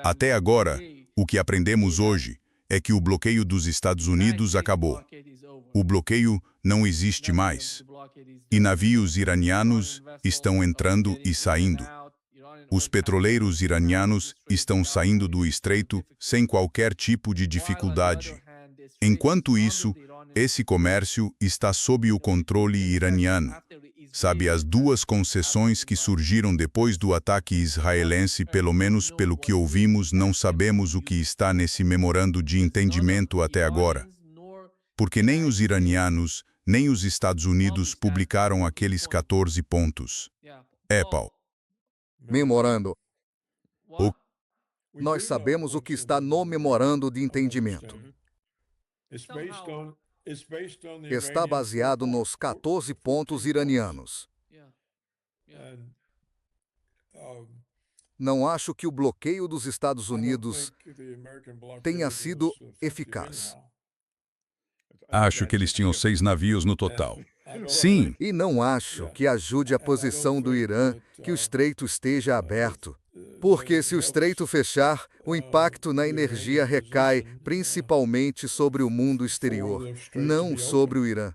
Até agora, o que aprendemos hoje é que o bloqueio dos Estados Unidos acabou. O bloqueio não existe mais. E navios iranianos estão entrando e saindo. Os petroleiros iranianos estão saindo do estreito sem qualquer tipo de dificuldade. Enquanto isso, esse comércio está sob o controle iraniano. Sabe, as duas concessões que surgiram depois do ataque israelense, pelo menos pelo que ouvimos, não sabemos o que está nesse memorando de entendimento até agora. Porque nem os iranianos, nem os Estados Unidos publicaram aqueles 14 pontos. Paul. Memorando. O- Nós sabemos o que está no memorando de entendimento. Está baseado nos 14 pontos iranianos. Não acho que o bloqueio dos Estados Unidos tenha sido eficaz. Acho que eles tinham 6 navios no total. Sim, E não acho que ajude a posição do Irã que o estreito esteja aberto. Porque se o estreito fechar, o impacto na energia recai principalmente sobre o mundo exterior, não sobre o Irã.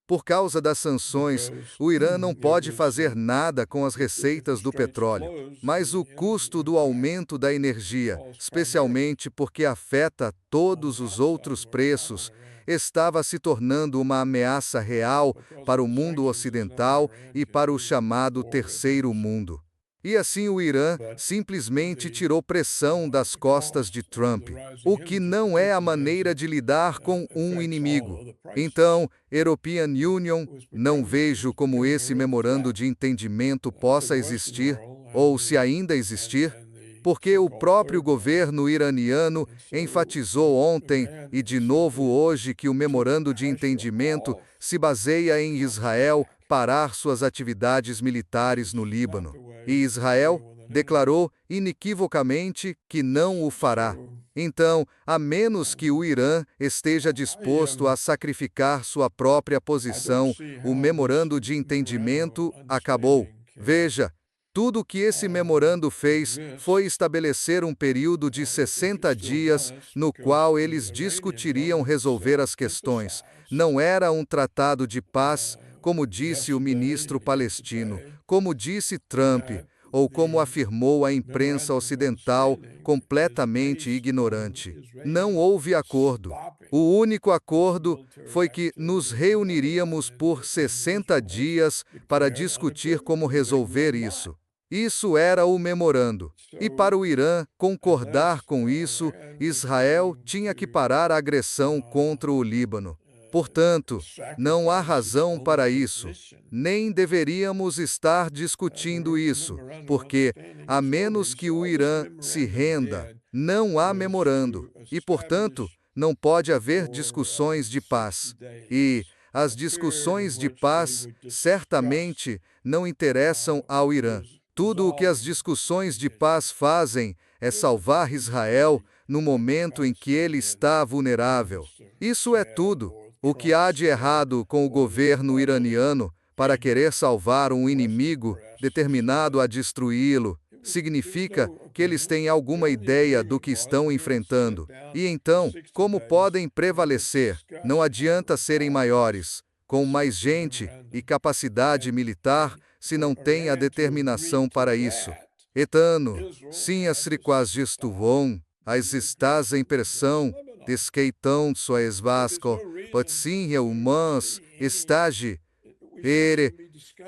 Por causa das sanções, o Irã não pode fazer nada com as receitas do petróleo, mas o custo do aumento da energia, especialmente porque afeta todos os outros preços, estava se tornando uma ameaça real para o mundo ocidental e para o chamado Terceiro Mundo. E assim o Irã simplesmente tirou pressão das costas de Trump, o que não é a maneira de lidar com um inimigo. Então, European Union, não vejo como esse memorando de entendimento possa existir, ou se ainda existir, porque o próprio governo iraniano enfatizou ontem e de novo hoje que o memorando de entendimento se baseia em Israel parar suas atividades militares no Líbano. E Israel declarou inequivocamente que não o fará. Então, a menos que o Irã esteja disposto a sacrificar sua própria posição, o memorando de entendimento acabou. Veja, tudo o que esse memorando fez foi estabelecer um período de 60 dias no qual eles discutiriam resolver as questões. Não era um tratado de paz, como disse o ministro palestino, como disse Trump, ou como afirmou a imprensa ocidental, completamente ignorante. Não houve acordo. O único acordo foi que nos reuniríamos por 60 dias para discutir como resolver isso. Isso era o memorando. E para o Irã concordar com isso, Israel tinha que parar a agressão contra o Líbano. Portanto, não há razão para isso. Nem deveríamos estar discutindo isso, porque, a menos que o Irã se renda, não há memorando. E, portanto, não pode haver discussões de paz. E as discussões de paz certamente não interessam ao Irã. Tudo o que as discussões de paz fazem é salvar Israel no momento em que ele está vulnerável. Isso é tudo. O que há de errado com o governo iraniano para querer salvar um inimigo determinado a destruí-lo significa que eles têm alguma ideia do que estão enfrentando. E então, como podem prevalecer? Não adianta serem maiores, com mais gente e capacidade militar, se não têm a determinação para isso. Etano, sim, as riquazistuvam, as estás em pressão, desqueitão sois vasco, sim, humans, estage,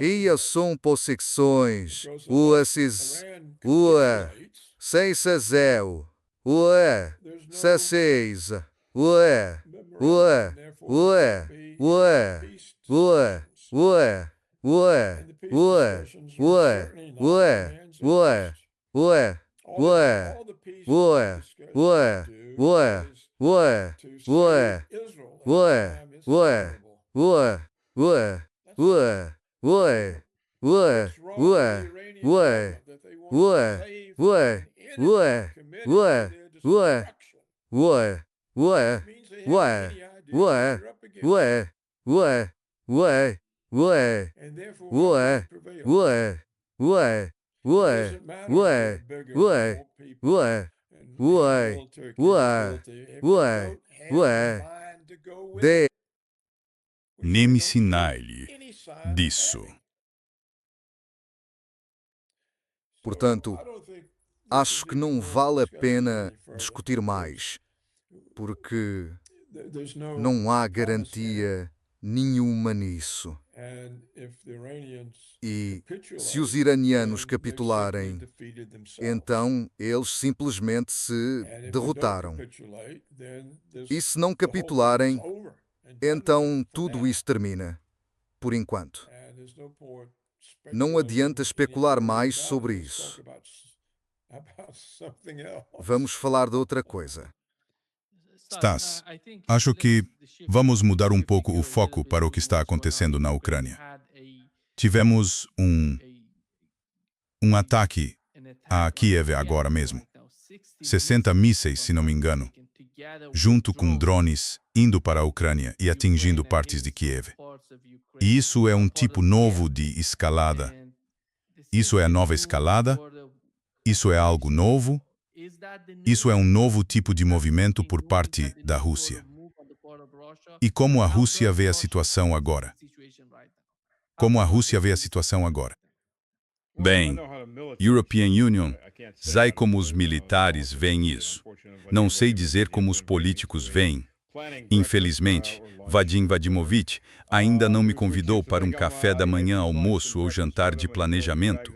ia são possexões, uasses, seisezeu, seis, Nem me ensinar-lhe disso. Portanto, acho que não vale a pena discutir mais, porque não há garantia nenhuma nisso. E se os iranianos capitularem, então eles simplesmente se derrotaram. E se não capitularem, então tudo isso termina, por enquanto. Não adianta especular mais sobre isso. Vamos falar de outra coisa. Stas, acho que vamos mudar um pouco o foco para o que está acontecendo na Ucrânia. Tivemos um ataque a Kiev agora mesmo. 60 mísseis, se não me engano, junto com drones indo para a Ucrânia e atingindo partes de Kiev. E isso é um tipo novo de escalada. Isso é a nova escalada? Isso é algo novo? Isso é um novo tipo de movimento por parte da Rússia. E como a Rússia vê a situação agora? Como a Rússia vê a situação agora? Bem, European Union, sei como os militares veem isso. Não sei dizer como os políticos veem. Infelizmente, Vadim Vadimovich ainda não me convidou para um café da manhã, almoço ou jantar de planejamento.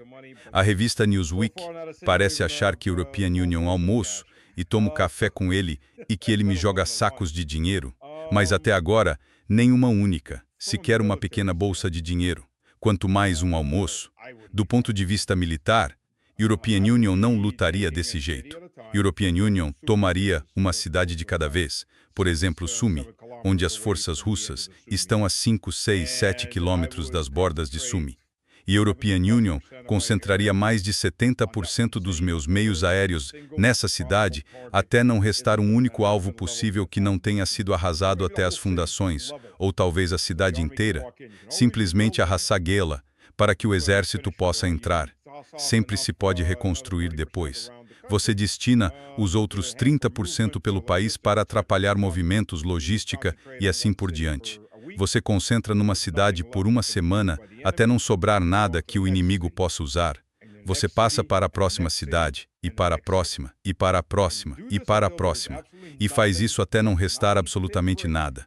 A revista Newsweek parece achar que European Union almoço e tomo café com ele e que ele me joga sacos de dinheiro, mas até agora, nenhuma única, sequer uma pequena bolsa de dinheiro, quanto mais um almoço. Do ponto de vista militar, European Union não lutaria desse jeito. European Union tomaria uma cidade de cada vez, por exemplo, Sumy, onde as forças russas estão a 5, 6, 7 quilômetros das bordas de Sumy. E European Union concentraria mais de 70% dos meus meios aéreos nessa cidade até não restar um único alvo possível que não tenha sido arrasado até as fundações, ou talvez a cidade inteira, simplesmente arrasá-la, para que o exército possa entrar. Sempre se pode reconstruir depois. Você destina os outros 30% pelo país para atrapalhar movimentos, logística e assim por diante. Você concentra numa cidade por uma semana até não sobrar nada que o inimigo possa usar. Você passa para a próxima cidade, e para a próxima, e para a próxima, e para a próxima. E faz isso até não restar absolutamente nada.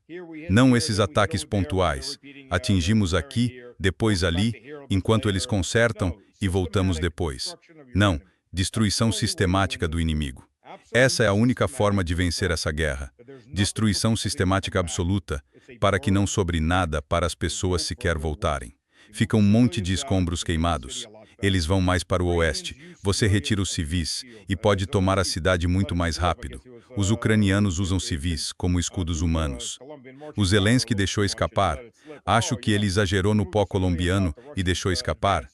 Não esses ataques pontuais. Atingimos aqui, depois ali, enquanto eles consertam, e voltamos depois. Não, destruição sistemática do inimigo. Essa é a única forma de vencer essa guerra. Destruição sistemática absoluta, para que não sobre nada para as pessoas sequer voltarem. Fica um monte de escombros queimados. Eles vão mais para o oeste. Você retira os civis e pode tomar a cidade muito mais rápido. Os ucranianos usam civis como escudos humanos. O Zelensky deixou escapar. Acho que ele exagerou no pó colombiano e deixou escapar.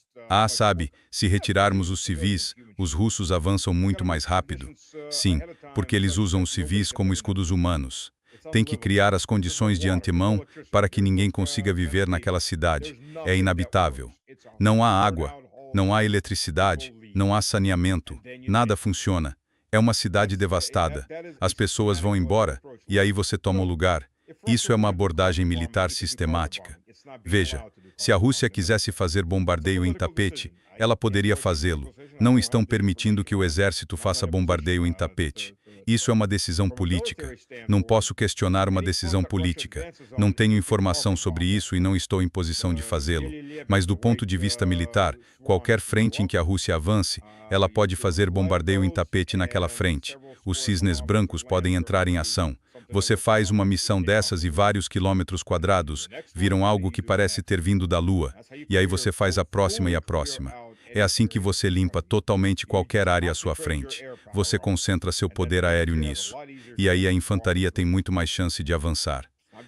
Sabe, se retirarmos os civis, os russos avançam muito mais rápido. Sim, porque eles usam os civis como escudos humanos. Tem que criar as condições de antemão para que ninguém consiga viver naquela cidade. É inabitável. Não há água, não há eletricidade, não há saneamento, nada funciona. É uma cidade devastada. As pessoas vão embora e aí você toma o lugar. Isso é uma abordagem militar sistemática. Veja, se a Rússia quisesse fazer bombardeio em tapete, ela poderia fazê-lo. Não estão permitindo que o exército faça bombardeio em tapete. Isso é uma decisão política. Não posso questionar uma decisão política. Não tenho informação sobre isso e não estou em posição de fazê-lo. Mas do ponto de vista militar, qualquer frente em que a Rússia avance, ela pode fazer bombardeio em tapete naquela frente. Os cisnes brancos podem entrar em ação. Você faz uma missão dessas e vários quilômetros quadrados viram algo que parece ter vindo da Lua. E aí você faz a próxima e a próxima. É assim que você limpa totalmente qualquer área à sua frente. Você concentra seu poder aéreo nisso. E aí a infantaria tem muito mais chance de avançar.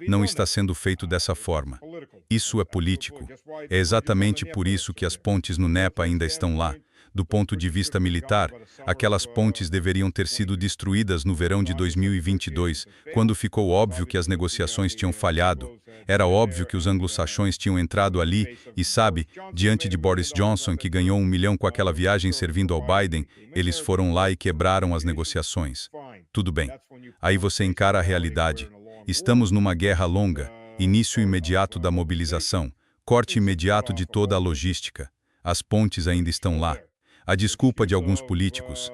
Não está sendo feito dessa forma. Isso é político. É exatamente por isso que as pontes no Dnieper ainda estão lá. Do ponto de vista militar, aquelas pontes deveriam ter sido destruídas no verão de 2022, quando ficou óbvio que as negociações tinham falhado. Era óbvio que os anglo-saxões tinham entrado ali e, sabe, diante de Boris Johnson, que ganhou 1 milhão com aquela viagem servindo ao Biden, eles foram lá e quebraram as negociações. Tudo bem. Aí você encara a realidade. Estamos numa guerra longa, início imediato da mobilização, corte imediato de toda a logística. As pontes ainda estão lá. A desculpa de alguns políticos.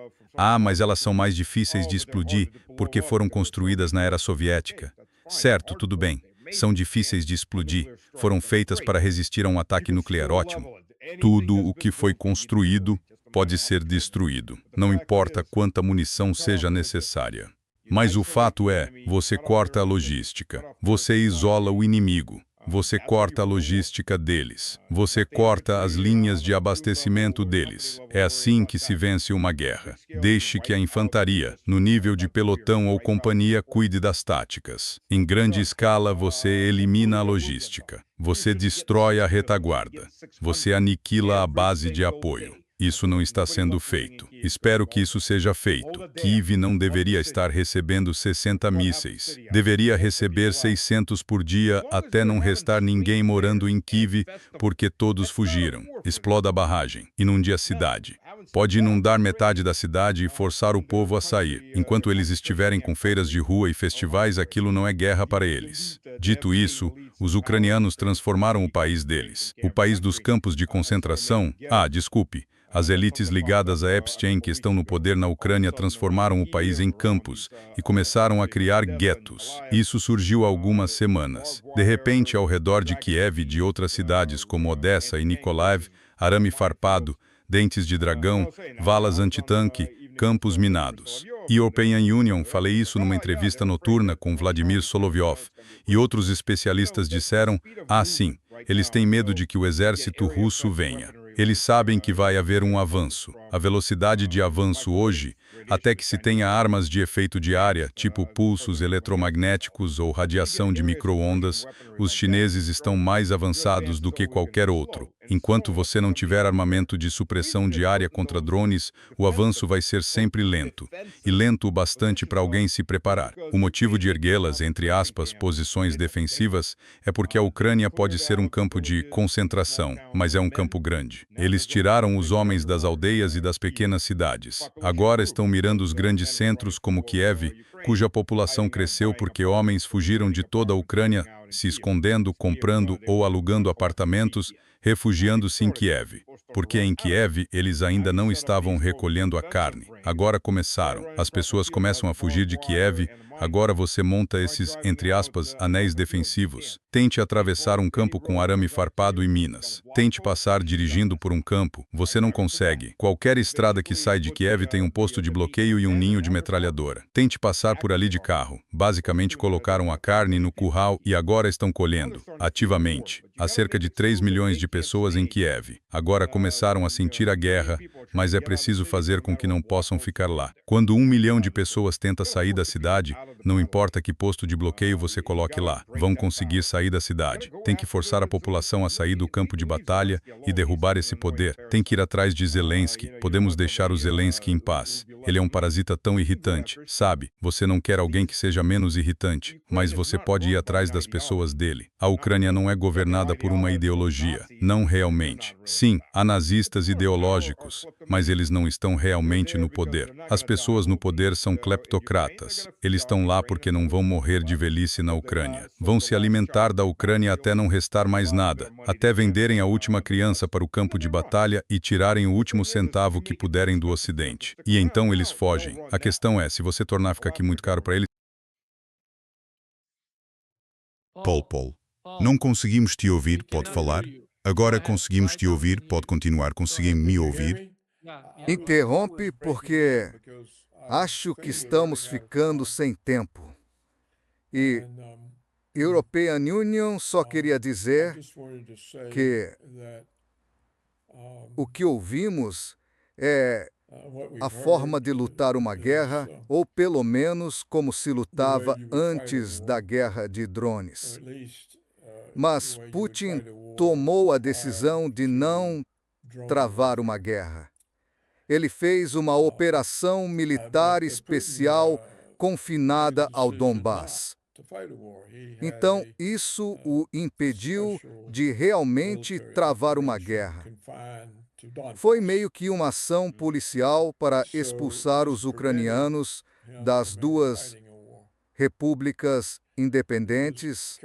Mas elas são mais difíceis de explodir porque foram construídas na era soviética. Certo, tudo bem. São difíceis de explodir. Foram feitas para resistir a um ataque nuclear. Ótimo. Tudo o que foi construído pode ser destruído. Não importa quanta munição seja necessária. Mas o fato é, você corta a logística. Você isola o inimigo. Você corta a logística deles. Você corta as linhas de abastecimento deles. É assim que se vence uma guerra. Deixe que a infantaria, no nível de pelotão ou companhia, cuide das táticas. Em grande escala, você elimina a logística. Você destrói a retaguarda. Você aniquila a base de apoio. Isso não está sendo feito. Espero que isso seja feito. Kiev não deveria estar recebendo 60 mísseis. Deveria receber 600 por dia até não restar ninguém morando em Kiev porque todos fugiram. Exploda a barragem. Inunde a cidade. Pode inundar metade da cidade e forçar o povo a sair. Enquanto eles estiverem com feiras de rua e festivais, aquilo não é guerra para eles. Dito isso, os ucranianos transformaram o país deles. O país dos campos de concentração... desculpe. As elites ligadas a Epstein que estão no poder na Ucrânia transformaram o país em campos e começaram a criar guetos. Isso surgiu há algumas semanas. De repente, ao redor de Kiev e de outras cidades como Odessa e Nikolaev, arame farpado, dentes de dragão, valas antitanque, campos minados. European Union, falei isso numa entrevista noturna com Vladimir Solovyov, e outros especialistas disseram, sim, eles têm medo de que o exército russo venha. Eles sabem que vai haver um avanço. A velocidade de avanço hoje, até que se tenha armas de efeito de área, tipo pulsos eletromagnéticos ou radiação de micro-ondas, os chineses estão mais avançados do que qualquer outro. Enquanto você não tiver armamento de supressão de área contra drones, o avanço vai ser sempre lento. E lento o bastante para alguém se preparar. O motivo de erguê-las, entre aspas, posições defensivas, é porque a Ucrânia pode ser um campo de concentração, mas é um campo grande. Eles tiraram os homens das aldeias e das pequenas cidades. Agora estão mirando os grandes centros como Kiev, cuja população cresceu porque homens fugiram de toda a Ucrânia, se escondendo, comprando ou alugando apartamentos, refugiando-se em Kiev. Porque em Kiev eles ainda não estavam recolhendo a carne. Agora começaram. As pessoas começam a fugir de Kiev. Agora você monta esses, entre aspas, anéis defensivos. Tente atravessar um campo com arame farpado e minas. Tente passar dirigindo por um campo. Você não consegue. Qualquer estrada que sai de Kiev tem um posto de bloqueio e um ninho de metralhadora. Tente passar por ali de carro. Basicamente colocaram a carne no curral e agora estão colhendo, ativamente. Há cerca de 3 milhões de pessoas em Kiev. Agora começaram a sentir a guerra, mas é preciso fazer com que não possam ficar lá. Quando 1 milhão de pessoas tenta sair da cidade, não importa que posto de bloqueio você coloque lá, vão conseguir sair da cidade. Tem que forçar a população a sair do campo de batalha e derrubar esse poder. Tem que ir atrás de Zelensky. Podemos deixar o Zelensky em paz. Ele é um parasita tão irritante. Sabe, você não quer alguém que seja menos irritante, mas você pode ir atrás das pessoas dele. A Ucrânia não é governada por uma ideologia. Não realmente. Sim, há nazistas ideológicos, mas eles não estão realmente no poder. As pessoas no poder são cleptocratas. Eles estão lá porque não vão morrer de velhice na Ucrânia. Vão se alimentar da Ucrânia até não restar mais nada, até venderem a última criança para o campo de batalha e tirarem o último centavo que puderem do Ocidente. E então eles fogem. A questão é, se você tornar ficar aqui muito caro para eles... Paul, não conseguimos te ouvir, pode falar? Agora conseguimos te ouvir, pode continuar, conseguem me ouvir? Interrompe porque acho que estamos ficando sem tempo. E European Union só queria dizer que o que ouvimos é a forma de lutar uma guerra, ou pelo menos como se lutava antes da guerra de drones. Mas Putin tomou a decisão de não travar uma guerra. Ele fez uma operação militar especial confinada ao Donbass. Então, isso o impediu de realmente travar uma guerra. Foi meio que uma ação policial para expulsar os ucranianos das duas repúblicas independentes,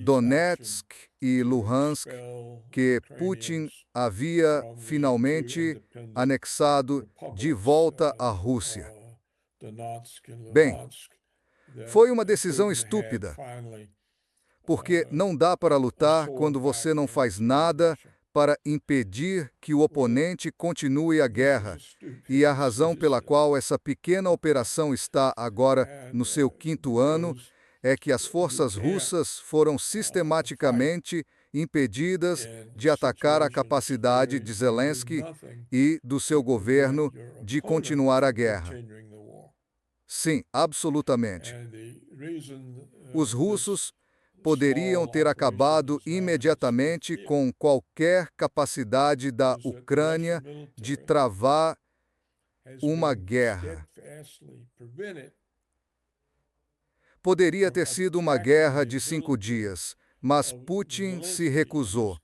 Donetsk e Luhansk, que Putin havia finalmente anexado de volta à Rússia. Bem, foi uma decisão estúpida, porque não dá para lutar quando você não faz nada para impedir que o oponente continue a guerra, e a razão pela qual essa pequena operação está agora no seu 5º ano é que as forças russas foram sistematicamente impedidas de atacar a capacidade de Zelensky e do seu governo de continuar a guerra. Sim, absolutamente. Os russos poderiam ter acabado imediatamente com qualquer capacidade da Ucrânia de travar uma guerra. Poderia ter sido uma guerra de 5 dias, mas Putin se recusou.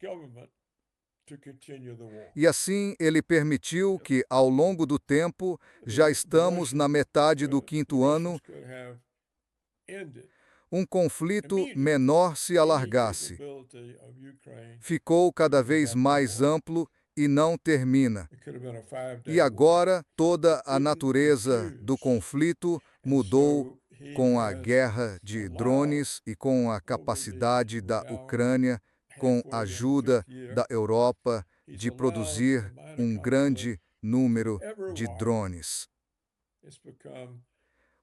E assim ele permitiu que, ao longo do tempo, já estamos na metade do 5º ano, um conflito menor se alargasse. Ficou cada vez mais amplo e não termina. E agora toda a natureza do conflito mudou com a guerra de drones e com a capacidade da Ucrânia, com a ajuda da Europa, de produzir um grande número de drones.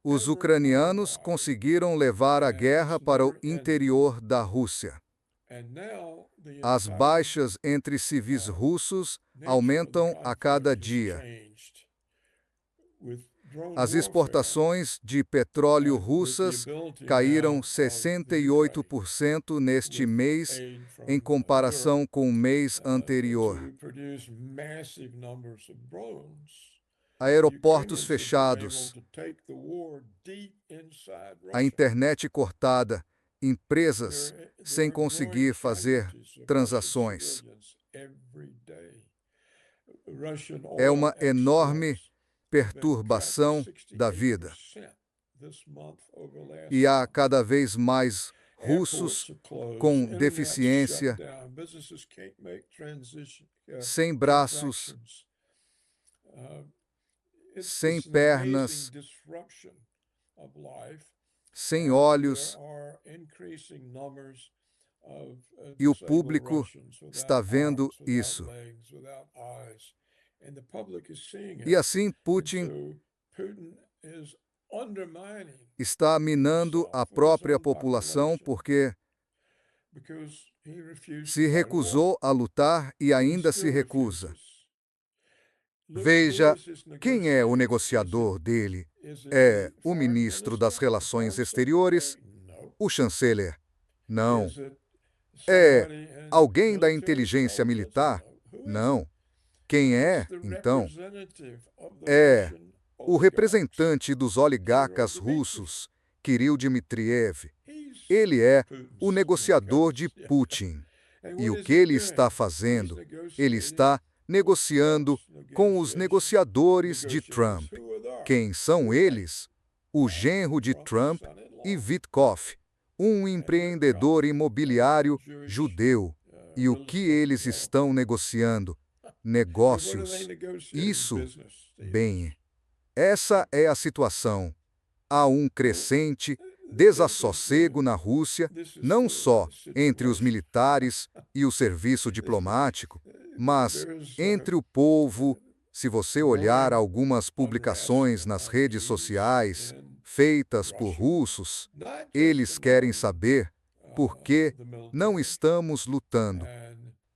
Os ucranianos conseguiram levar a guerra para o interior da Rússia. As baixas entre civis russos aumentam a cada dia. As exportações de petróleo russas caíram 68% neste mês, em comparação com o mês anterior. Aeroportos fechados, a internet cortada, empresas sem conseguir fazer transações. É uma enorme perturbação da vida. E há cada vez mais russos com deficiência, sem braços, sem pernas, sem olhos, e o público está vendo isso. E assim Putin está minando a própria população porque Se recusou a lutar e ainda se recusa. Veja, quem é o negociador dele? É o ministro das Relações Exteriores? O chanceler? Não. É alguém da inteligência militar? Não. Quem é, então? É o representante dos oligarcas russos, Kirill Dmitriev. Ele é o negociador de Putin. E o que ele está fazendo? Ele está negociando com os negociadores de Trump. Quem são eles? O genro de Trump e Witkoff, um empreendedor imobiliário judeu. E o que eles estão negociando? Negócios. Isso, bem, essa é a situação. Há um crescente desassossego na Rússia, não só entre os militares e o serviço diplomático, mas entre o povo. Se você olhar algumas publicações nas redes sociais feitas por russos, eles querem saber por que não estamos lutando.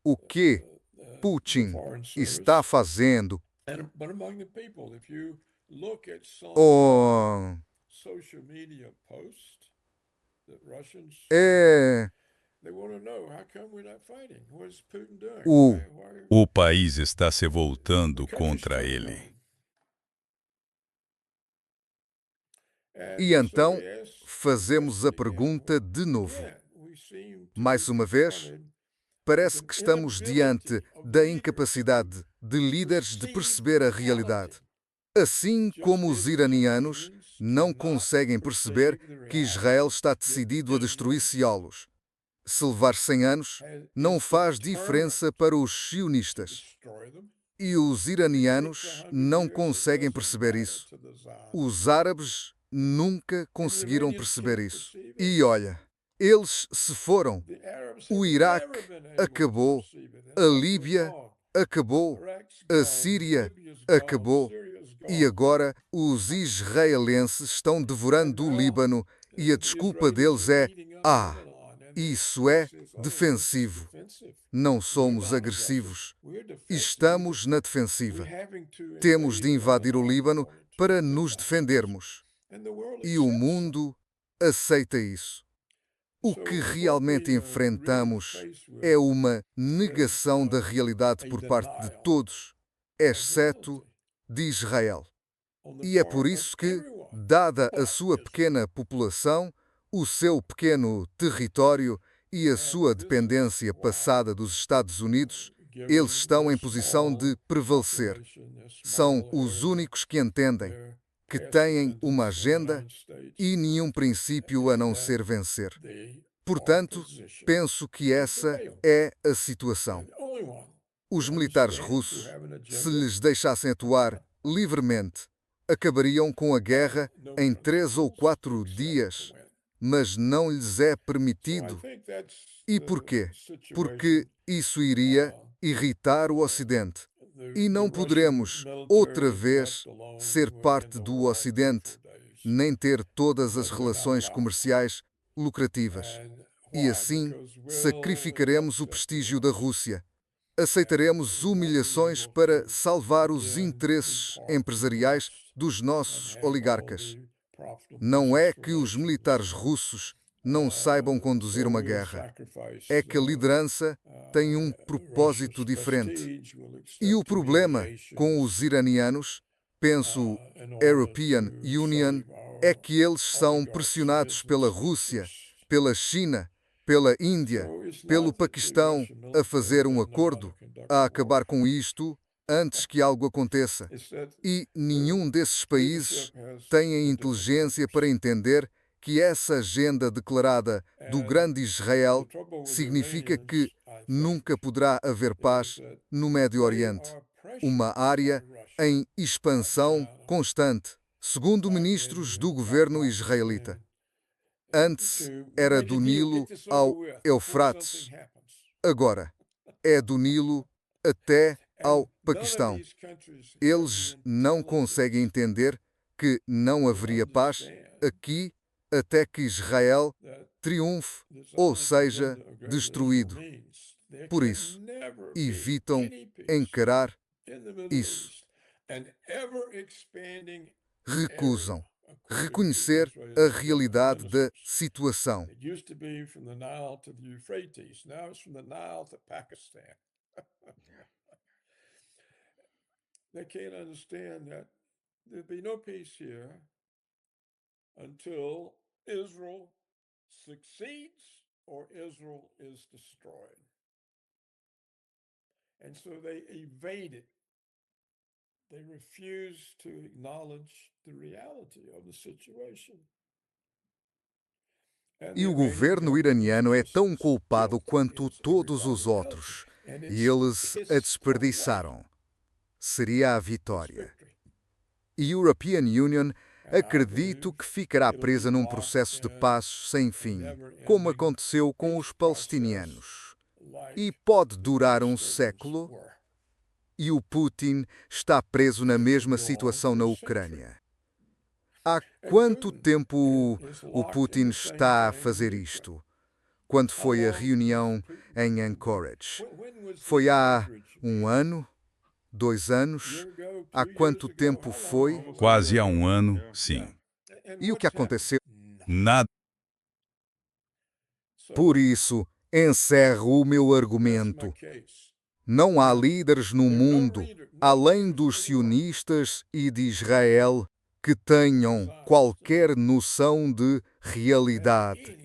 O que Putin está fazendo? O país está se voltando contra ele. E então, fazemos a pergunta de novo. Mais uma vez, parece que estamos diante da incapacidade de líderes de perceber a realidade. Assim como os iranianos não conseguem perceber que Israel está decidido a destruir ciolos. Se levar 100 anos, não faz diferença para os sionistas. E os iranianos não conseguem perceber isso. Os árabes nunca conseguiram perceber isso. E olha, eles se foram. O Iraque acabou, a Líbia acabou, a Síria acabou. E agora os israelenses estão devorando o Líbano e a desculpa deles é: isso é defensivo. Não somos agressivos. Estamos na defensiva. Temos de invadir o Líbano para nos defendermos. E o mundo aceita isso. O que realmente enfrentamos é uma negação da realidade por parte de todos, exceto de Israel. E é por isso que, dada a sua pequena população, o seu pequeno território e a sua dependência passada dos Estados Unidos, eles estão em posição de prevalecer. São os únicos que entendem, que têm uma agenda e nenhum princípio a não ser vencer. Portanto, penso que essa é a situação. Os militares russos, se lhes deixassem atuar livremente, acabariam com a guerra em 3 ou 4 dias, mas não lhes é permitido. E porquê? Porque isso iria irritar o Ocidente. E não poderemos, outra vez, ser parte do Ocidente, nem ter todas as relações comerciais lucrativas. E assim, sacrificaremos o prestígio da Rússia. Aceitaremos humilhações para salvar os interesses empresariais dos nossos oligarcas. Não é que os militares russos não saibam conduzir uma guerra. É que a liderança tem um propósito diferente. E o problema com os iranianos, penso, European Union, é que eles são pressionados pela Rússia, pela China, pela Índia, pelo Paquistão a fazer um acordo, a acabar com isto antes que algo aconteça. E nenhum desses países tem a inteligência para entender que essa agenda declarada do grande Israel significa que nunca poderá haver paz no Médio Oriente, uma área em expansão constante, segundo ministros do governo israelita. Antes era do Nilo ao Eufrates. Agora é do Nilo até ao Paquistão. Eles não conseguem entender que não haveria paz aqui até que Israel triunfe ou seja destruído. Por isso, evitam encarar isso. Recusam reconhecer a realidade da situação. Until Israel succeeds or Israel is destroyed. And so they evade it. They refuse to acknowledge the reality of the situation. E o governo iraniano é tão culpado quanto todos os outros, e eles a desperdiçaram. Seria a vitória. E a European Union acredito que ficará presa num processo de paz sem fim, como aconteceu com os palestinianos. E pode durar um século. E o Putin está preso na mesma situação na Ucrânia. Há quanto tempo o Putin está a fazer isto? Quando foi a reunião em Anchorage? Foi há 1 ano? 2 anos? Há quanto tempo foi? Quase há 1 ano, sim. E o que aconteceu? Nada. Por isso, encerro o meu argumento. Não há líderes no mundo, além dos sionistas e de Israel, que tenham qualquer noção de realidade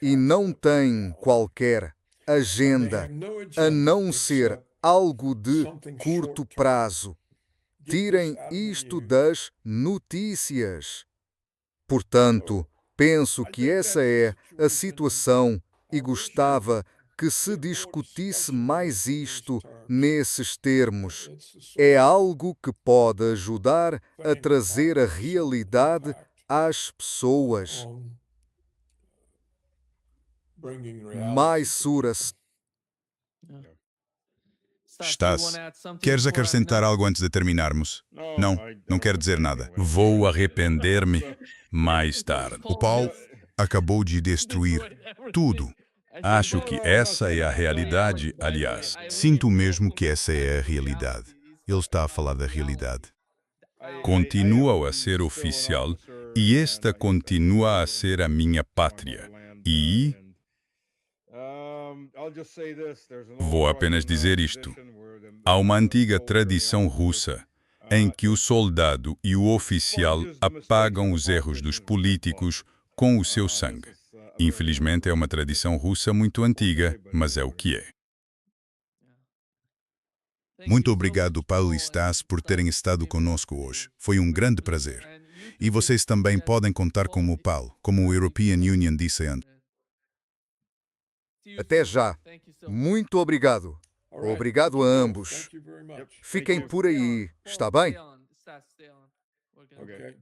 e não têm qualquer agenda, a não ser algo de curto prazo. Tirem isto das notícias. Portanto, penso que essa é a situação e gostava que se discutisse mais isto nesses termos. É algo que pode ajudar a trazer a realidade às pessoas. Mais suras. Stas, queres acrescentar algo antes de terminarmos? Não, não quero dizer nada. Vou arrepender-me mais tarde. O Paulo acabou de destruir tudo. Acho que essa é a realidade, aliás. Sinto mesmo que essa é a realidade. Ele está a falar da realidade. Continua a ser oficial e esta continua a ser a minha pátria. E vou apenas dizer isto. Há uma antiga tradição russa em que o soldado e o oficial apagam os erros dos políticos com o seu sangue. Infelizmente, é uma tradição russa muito antiga, mas é o que é. Muito obrigado, Paulo e Stas, por terem estado conosco hoje. Foi um grande prazer. E vocês também podem contar com o Paulo, como o European Union disse antes. Até já. Muito obrigado. Obrigado a ambos. Fiquem por aí, está bem? Okay.